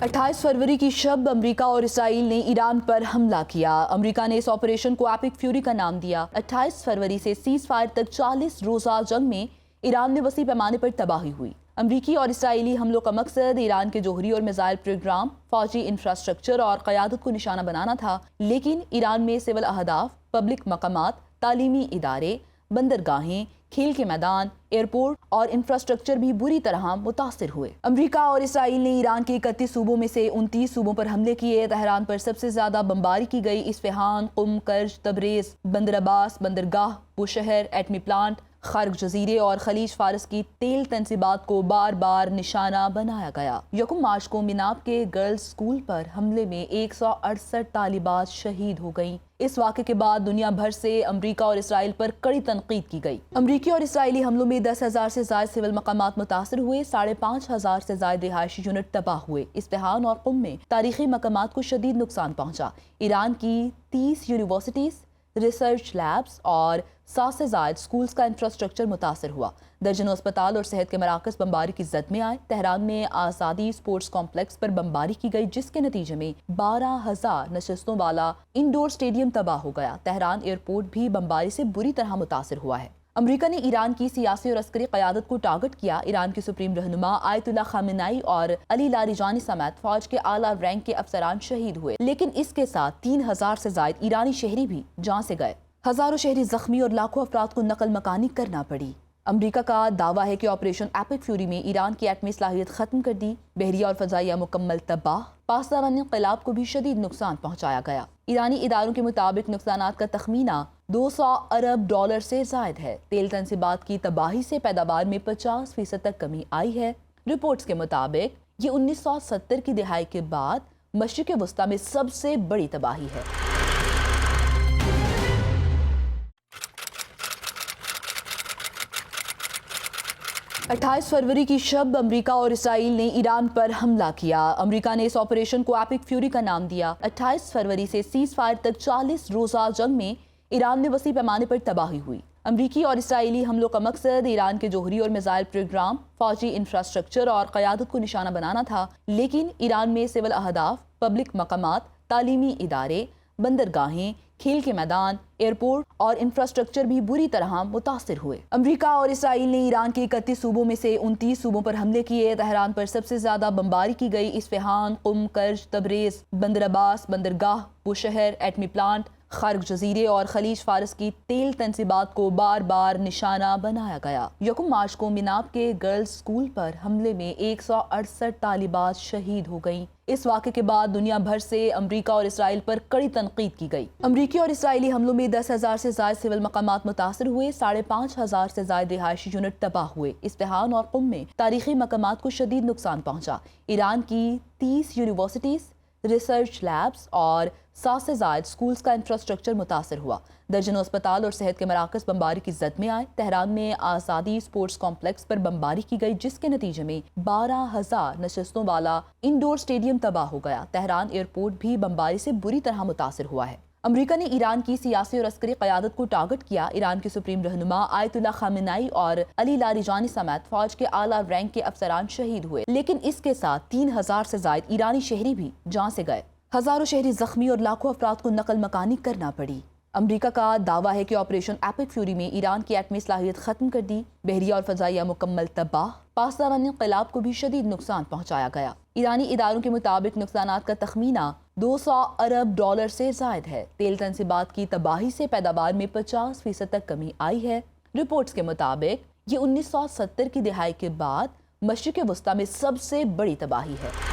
28 फरवरी की शब अमेरिका और इसराइल ने ईरान पर हमला किया। अमेरिका ने इस ऑपरेशन को एपिक फ्यूरी का नाम दिया। 28 फरवरी से सीज फायर तक 40 रोज़ा जंग में ईरान में वसी पैमाने पर तबाही हुई। अमरीकी और इसराइली हमलों का मकसद ईरान के जोहरी और मिसाइल प्रोग्राम, फौजी इंफ्रास्ट्रक्चर और क़यादत को निशाना बनाना था, लेकिन ईरान में सिविल अहदाफ, पब्लिक मकामात, तालीमी इदारे, बंदरगाहें, खेल के मैदान, एयरपोर्ट और इंफ्रास्ट्रक्चर भी बुरी तरह मुतासिर हुए। अमेरिका और इसराइल ने ईरान के 31 सूबों में से 29 सूबों पर हमले किए। तेहरान पर सबसे ज्यादा बमबारी की गई। इस्फहान, कुम, कर्ज, तबरेज, बंदर अब्बास, बंदरगाह, बुशहर, एटमी प्लांट, खर्ग जजीरे और खलीज फारस की तेल तंसीबात को बार बार निशाना बनाया गया। यकम मार्च को मिनाब के गर्ल्स स्कूल पर हमले में 168 तालिबात शहीद हो गईं। इस वाक़े के बाद दुनिया भर से अमरीका और इसराइल पर कड़ी तनकीद की गई। अमरीकी और इसराइली हमलों में 10,000 से ज्यादा सिविल मकामात मुतासर हुए। 5,500 से ज्यादा रिहायशी यूनिट तबाह हुए। इस्फहान और कुम में तारीखी मकामात को शदीद नुकसान पहुंचा। ईरान की 30 यूनिवर्सिटीज, रिसर्च लैब्स और 100 से ज्यादा स्कूल्स का इंफ्रास्ट्रक्चर मुतासर हुआ। दर्जनों अस्पताल और सेहत के मराकज बमबारी की जद में आए। तेहरान में आज़ादी स्पोर्ट्स कॉम्प्लेक्स पर बमबारी की गई, जिसके नतीजे में 12,000 नशस्तों वाला इंडोर स्टेडियम तबाह हो गया। तेहरान एयरपोर्ट भी बमबारी से बुरी तरह मुतासर हुआ है। अमेरिका ने ईरान की सियासी और अस्करी क़यादत को टारगेट किया। ईरान के सुप्रीम रहनुमा आयतुल्लाह खामेनी और अली लारिजानी समेत फौज के आला रैंक के अफसरान शहीद हुए, लेकिन इसके साथ 3,000 से ज्यादा ईरानी शहरी भी जान से गए। हजारों शहरी जख्मी और लाखों अफराद को नकल मकानी करना पड़ी। अमेरिका का दावा है कि ऑपरेशन एपिक फ्यूरी में ईरान की एटमी सलाहियत खत्म कर दी। बहरिया और फजाइया मुकम्मल तबाह। पासदारान इंक़िलाब को भी शदीद नुकसान पहुंचाया गया। ईरानी इदारों के मुताबिक नुकसानात का तखमीना $200 अरब से जायद है। तेल तंसीबात की तबाही से पैदावार में 50% तक कमी आई है। रिपोर्ट्स के मुताबिक ये 1970 की दिहाई के बाद मशरिक़ वस्ता में सबसे बड़ी तबाही है। 28 फरवरी की शब अमेरिका और इसराइल ने ईरान पर हमला किया। अमेरिका ने इस ऑपरेशन को एपिक फ्यूरी का नाम दिया। 28 फरवरी से सीज फायर तक 40 रोज़ा जंग में ईरान में वसी पैमाने पर तबाही हुई। अमरीकी और इसराइली हमलों का मकसद ईरान के जोहरी और मिसाइल प्रोग्राम, फौजी इंफ्रास्ट्रक्चर और क़यादत को निशाना बनाना था, लेकिन ईरान में सिविल अहदाफ, पब्लिक मकामात, तालीमी इदारे, बंदरगाहें, खेल के मैदान, एयरपोर्ट और इंफ्रास्ट्रक्चर भी बुरी तरह मुतासिर हुए। अमेरिका और इसराइल ने ईरान के 31 सूबों में से 29 सूबों पर हमले किए। तेहरान पर सबसे ज्यादा बमबारी की गई। इस्फहान, कुम, कर्ज, तबरेज, बंदर अब्बास, बंदरगाह, बुशहर, एटमी प्लांट, खर्ग जजीरे और खलीज फारस की तेल तंसीबात को बार बार निशाना बनाया गया। यकम मार्च को मिनाब के गर्ल्स स्कूल पर हमले में 168 तालिबात शहीद हो गईं। इस वाक़े के बाद दुनिया भर से अमरीका और इसराइल पर कड़ी तनकीद की गई। अमरीकी और इसराइली हमलों में 10,000 से ज्यादा सिविल मकामात मुतासर हुए। 5,500 से ज्यादा रिहायशी यूनिट तबाह हुए। इस्फहान और कुम में तारीखी मकामात को शदीद नुकसान पहुंचा। ईरान की 30 यूनिवर्सिटीज, रिसर्च लैब्स और 100 से ज्यादा स्कूल्स का इंफ्रास्ट्रक्चर मुतासर हुआ। दर्जनों अस्पताल और सेहत के मराकज बमबारी की जद में आए। तेहरान में आज़ादी स्पोर्ट्स कॉम्प्लेक्स पर बमबारी की गई, जिसके नतीजे में 12,000 नशस्तों वाला इंडोर स्टेडियम तबाह हो गया। तेहरान एयरपोर्ट भी बमबारी से बुरी तरह मुतासर हुआ है। अमेरिका ने ईरान की सियासी और अस्करी क़यादत को टारगेट किया। ईरान के सुप्रीम रहनुमा आयतुल्लाह खामेनी और अली लारिजानी समेत फौज के आला रैंक के अफसरान शहीद हुए, लेकिन इसके साथ 3,000 से ज्यादा ईरानी शहरी भी जान से गए। हजारों शहरी जख्मी और लाखों अफराद को नकल मकानी करना पड़ी। अमेरिका का दावा है कि ऑपरेशन एपिक फ्यूरी में ईरान की एटमी सलाहियत खत्म कर दी। बहरिया और फजाइया मुकम्मल तबाह। पासदारान इंक़िलाब को भी शदीद नुकसान पहुंचाया गया। ईरानी इदारों के मुताबिक नुकसानात का तखमीना $200 अरब से जायद है। तेल तंसीबात की तबाही से पैदावार में 50% तक कमी आई है। रिपोर्ट्स के मुताबिक ये 1970 की दिहाई के बाद मशरिक़ वस्ता में सबसे बड़ी तबाही है।